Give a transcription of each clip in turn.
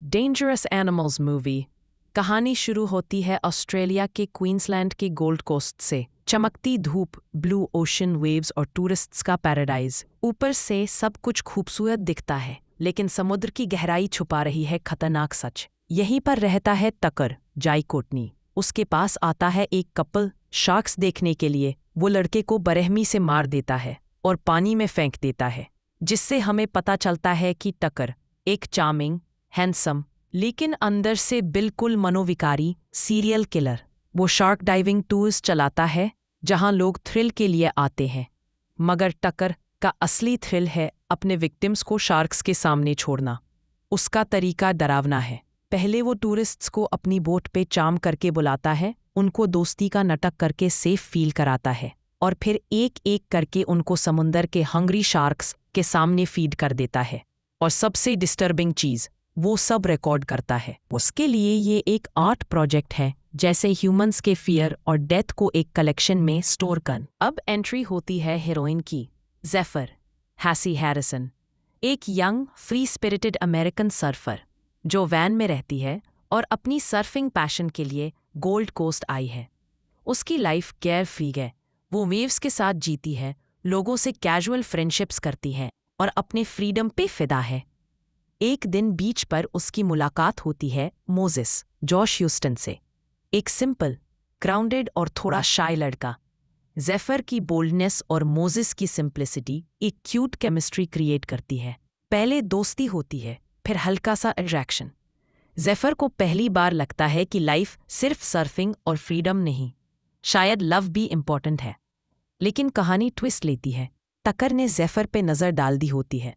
Dangerous animals movie. कहानी शुरू होती है ऑस्ट्रेलिया के क्वींसलैंड के गोल्ड कोस्ट से। चमकती धूप, ब्लू ओशन वेव्स और टूरिस्ट्स का पैराडाइज। ऊपर से सब कुछ खूबसूरत दिखता है, लेकिन समुद्र की गहराई छुपा रही है खतरनाक सच। यहीं पर रहता है टकर, जाई कोटनी। उसके पास आता है एक कपल शार्क्स देखने के लिए। वो लड़के को बरहमी से मार देता है और पानी में फेंक देता है, जिससे हमें पता चलता है कि टकर एक चार्मिंग, हैंडसम, लेकिन अंदर से बिल्कुल मनोविकारी सीरियल किलर। वो शार्क डाइविंग टूर्स चलाता है जहां लोग थ्रिल के लिए आते हैं, मगर टकर का असली थ्रिल है अपने विक्टिम्स को शार्क्स के सामने छोड़ना। उसका तरीका डरावना है। पहले वो टूरिस्ट्स को अपनी बोट पे चार्म करके बुलाता है, उनको दोस्ती का नाटक करके सेफ फील कराता है, और फिर एक एक करके उनको समुंदर के हंग्री शार्क्स के सामने फीड कर देता है। और सबसे डिस्टर्बिंग चीज़, वो सब रिकॉर्ड करता है। उसके लिए ये एक आर्ट प्रोजेक्ट है, जैसे ह्यूमंस के फियर और डेथ को एक कलेक्शन में स्टोर कर। अब एंट्री होती है हीरोइन की, जेफर हैसी हैरिसन, एक young free spirited American surfer जो वैन में रहती है और अपनी सर्फिंग पैशन के लिए गोल्ड कोस्ट आई है। उसकी लाइफ केयर फ्री है। वो वेव्स के साथ जीती है, लोगों से कैजुअल फ्रेंडशिप्स करती है और अपने फ्रीडम पे फिदा है। एक दिन बीच पर उसकी मुलाकात होती है मोजेस, जॉश ह्यूस्टन से। एक सिंपल, ग्राउंडेड और थोड़ा शाय लड़का। जेफर की बोल्डनेस और मोजेस की सिंप्लिसिटी एक क्यूट केमिस्ट्री क्रिएट करती है। पहले दोस्ती होती है, फिर हल्का सा अट्रैक्शन। जेफर को पहली बार लगता है कि लाइफ सिर्फ सर्फिंग और फ्रीडम नहीं, शायद लव भी इम्पॉर्टेंट है। लेकिन कहानी ट्विस्ट लेती है। टकर ने जेफर पे नज़र डाल दी होती है।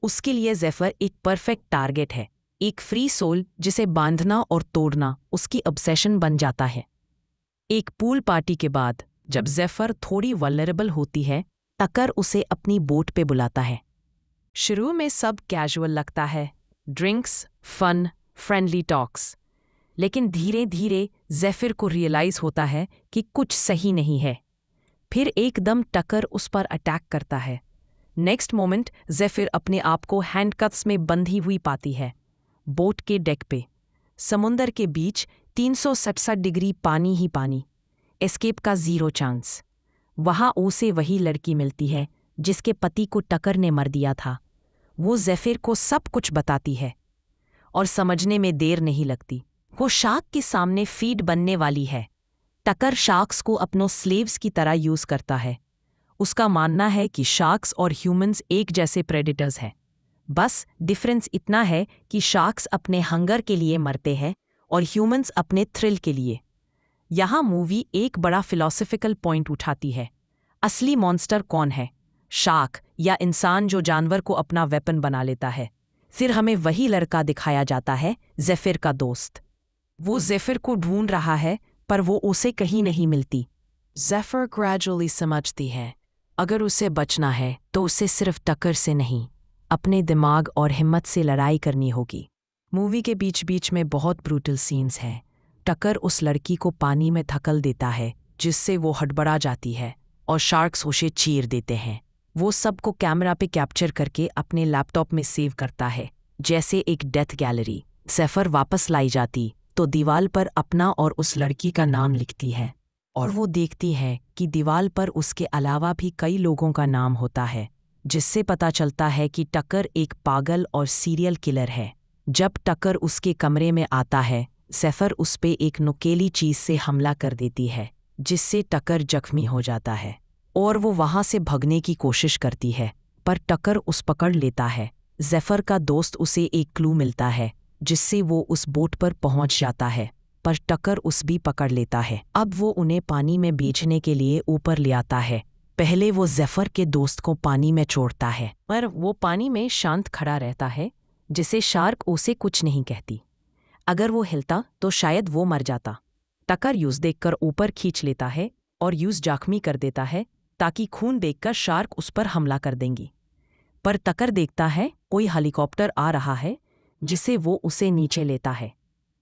उसके लिए जेफर एक परफेक्ट टारगेट है, एक फ्री सोल जिसे बांधना और तोड़ना उसकी ऑब्सेशन बन जाता है। एक पूल पार्टी के बाद जब जेफर थोड़ी वल्नरेबल होती है, टकर उसे अपनी बोट पे बुलाता है। शुरू में सब कैजुअल लगता है, ड्रिंक्स, फन, फ्रेंडली टॉक्स। लेकिन धीरे धीरे जेफर को रियलाइज होता है कि कुछ सही नहीं है। फिर एकदम टकर उस पर अटैक करता है। नेक्स्ट मोमेंट जेफिर अपने आप को हैंडकफ्स में बंधी हुई पाती है, बोट के डेक पे। समुंदर के बीच 367 डिग्री पानी ही पानी, एस्केप का जीरो चांस। वहाँ उसे वही लड़की मिलती है जिसके पति को टकर ने मर दिया था। वो जेफिर को सब कुछ बताती है और समझने में देर नहीं लगती। वो शार्क के सामने फीड बनने वाली है। टकर शार्क्स को अपनों स्लेव्स की तरह यूज करता है। उसका मानना है कि शार्क्स और ह्यूमंस एक जैसे प्रेडेटर्स हैं। बस डिफरेंस इतना है कि शार्क्स अपने हंगर के लिए मरते हैं और ह्यूमंस अपने थ्रिल के लिए। यहाँ मूवी एक बड़ा फिलॉसफिकल पॉइंट उठाती है। असली मॉन्स्टर कौन है, शार्क या इंसान जो जानवर को अपना वेपन बना लेता है? फिर हमें वही लड़का दिखाया जाता है, जेफिर का दोस्त। वो जेफिर को ढूंढ रहा है, पर वो उसे कहीं नहीं मिलती। जेफर ग्रेजुअली समझती है, अगर उसे बचना है तो उसे सिर्फ टक्कर से नहीं, अपने दिमाग और हिम्मत से लड़ाई करनी होगी। मूवी के बीच बीच में बहुत ब्रूटल सीन्स हैं। टक्कर उस लड़की को पानी में धकेल देता है, जिससे वो हड़बड़ा जाती है और शार्क्स उसे चीर देते हैं। वो सबको कैमरा पे कैप्चर करके अपने लैपटॉप में सेव करता है, जैसे एक डेथ गैलरी। जेफर वापस लाई जाती तो दीवार पर अपना और उस लड़की का नाम लिखती है, और वो देखती है कि दीवार पर उसके अलावा भी कई लोगों का नाम होता है, जिससे पता चलता है कि टकर एक पागल और सीरियल किलर है। जब टकर उसके कमरे में आता है, जेफर उस पे एक नुकीली चीज से हमला कर देती है, जिससे टकर जख्मी हो जाता है और वो वहां से भागने की कोशिश करती है, पर टकर उस पकड़ लेता है। जेफर का दोस्त उसे एक क्लू मिलता है, जिससे वो उस बोट पर पहुंच जाता है, पर टकर उस भी पकड़ लेता है। अब वो उन्हें पानी में बेचने के लिए ऊपर ले आता है। पहले वो जेफर के दोस्त को पानी में छोड़ता है, पर वो पानी में शांत खड़ा रहता है, जिसे शार्क उसे कुछ नहीं कहती। अगर वो हिलता तो शायद वो मर जाता। टकर यूज देखकर ऊपर खींच लेता है और यूज जख्मी कर देता है, ताकि खून देखकर शार्क उस पर हमला कर देंगी। पर टकर देखता है कोई हेलीकॉप्टर आ रहा है, जिसे वो उसे नीचे लेता है।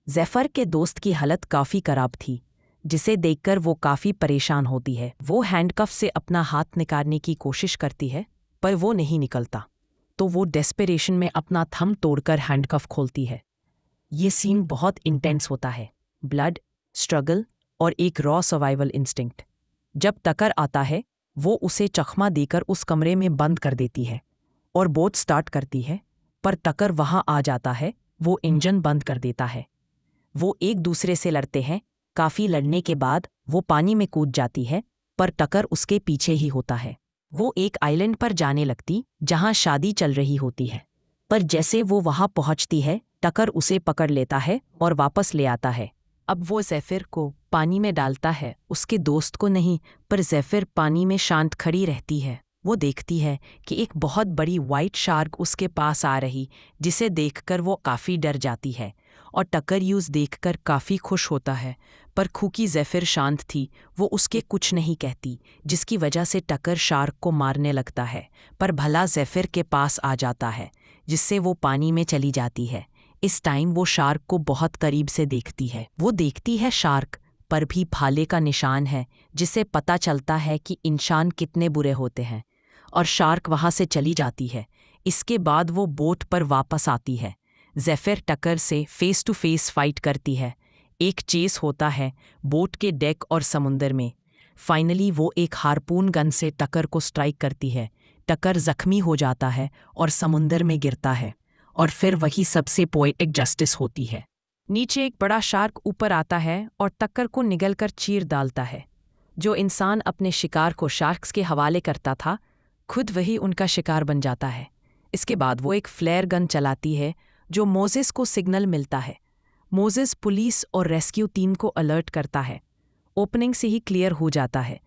जेफर के दोस्त की हालत काफ़ी खराब थी, जिसे देखकर वो काफ़ी परेशान होती है। वो हैंडकफ से अपना हाथ निकालने की कोशिश करती है, पर वो नहीं निकलता। तो वो डेस्परेशन में अपना थंब तोड़कर हैंडकफ खोलती है। ये सीन बहुत इंटेंस होता है। ब्लड, स्ट्रगल और एक रॉ सर्वाइवल इंस्टिंक्ट। जब टकर आता है वो उसे चकमा देकर उस कमरे में बंद कर देती है और बोट स्टार्ट करती है, पर टकर वहां आ जाता है, वो इंजन बंद कर देता है। वो एक दूसरे से लड़ते हैं। काफ़ी लड़ने के बाद वो पानी में कूद जाती है, पर टकर उसके पीछे ही होता है। वो एक आइलैंड पर जाने लगती जहां शादी चल रही होती है, पर जैसे वो वहां पहुंचती है टकर उसे पकड़ लेता है और वापस ले आता है। अब वो ज़ेफिर को पानी में डालता है, उसके दोस्त को नहीं, पर ज़ेफिर पानी में शांत खड़ी रहती है। वो देखती है कि एक बहुत बड़ी वाइट शार्क उसके पास आ रही, जिसे देखकर वो काफ़ी डर जाती है और टकर यूज़ देखकर काफ़ी खुश होता है। पर खूकी ज़ेफिर शांत थी, वो उसके कुछ नहीं कहती, जिसकी वजह से टकर शार्क को मारने लगता है, पर भला ज़ेफिर के पास आ जाता है, जिससे वो पानी में चली जाती है। इस टाइम वो शार्क को बहुत करीब से देखती है। वो देखती है शार्क पर भी भाले का निशान है, जिससे पता चलता है कि इंसान कितने बुरे होते हैं, और शार्क वहाँ से चली जाती है। इसके बाद वो बोट पर वापस आती है। ज़ेफिर टकर से फेस टू फेस फाइट करती है। एक चेस होता है बोट के डेक और समुंदर में। फाइनली वो एक हारपून गन से टकर को स्ट्राइक करती है। टकर जख्मी हो जाता है और समुंदर में गिरता है, और फिर वही सबसे पोएटिक जस्टिस होती है। नीचे एक बड़ा शार्क ऊपर आता है और टक्कर को निगलकर चीर डालता है। जो इंसान अपने शिकार को शार्क्स के हवाले करता था, खुद वही उनका शिकार बन जाता है। इसके बाद वो एक फ्लेयर गन चलाती है, जो मोजेस को सिग्नल मिलता है। मोजेस पुलिस और रेस्क्यू टीम को अलर्ट करता है। ओपनिंग से ही क्लियर हो जाता है,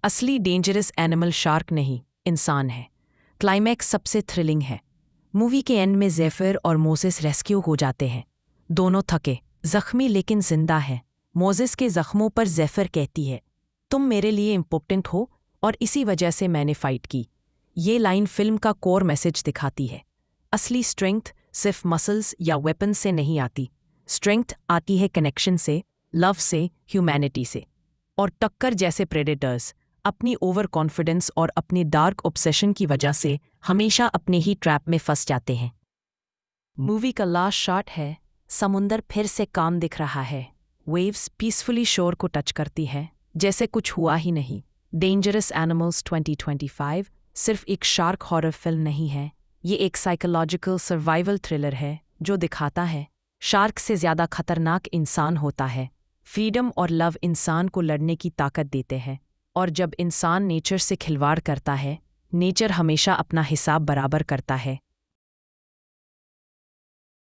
असली डेंजरस एनिमल शार्क नहीं, इंसान है। क्लाइमैक्स सबसे थ्रिलिंग है। मूवी के एंड में ज़ेफिर और मोसेस रेस्क्यू हो जाते हैं। दोनों थके, जख्मी लेकिन जिंदा हैं। मोसेस के जख्मों पर ज़ेफिर कहती है, तुम मेरे लिए इम्पोर्टेंट हो और इसी वजह से मैंने फाइट की। ये लाइन फिल्म का कोर मैसेज दिखाती है। असली स्ट्रेंथ सिर्फ मसल्स या वेपन से नहीं आती। स्ट्रेंथ आती है कनेक्शन से, लव से, ह्यूमैनिटी से। और टक्कर जैसे प्रेडेटर्स अपनी ओवर कॉन्फिडेंस और अपनी डार्क ऑब्सेशन की वजह से हमेशा अपने ही ट्रैप में फंस जाते हैं। मूवी का लास्ट शॉट है, समुंदर फिर से काम दिख रहा है। वेव्स पीसफुली शोर को टच करती है, जैसे कुछ हुआ ही नहीं। डेंजरस एनिमल्स 2025 सिर्फ एक शार्क हॉरर फिल्म नहीं है, ये एक साइकोलॉजिकल सर्वाइवल थ्रिलर है जो दिखाता है शार्क से ज़्यादा खतरनाक इंसान होता है। फ्रीडम और लव इंसान को लड़ने की ताकत देते हैं, और जब इंसान नेचर से खिलवाड़ करता है, नेचर हमेशा अपना हिसाब बराबर करता है।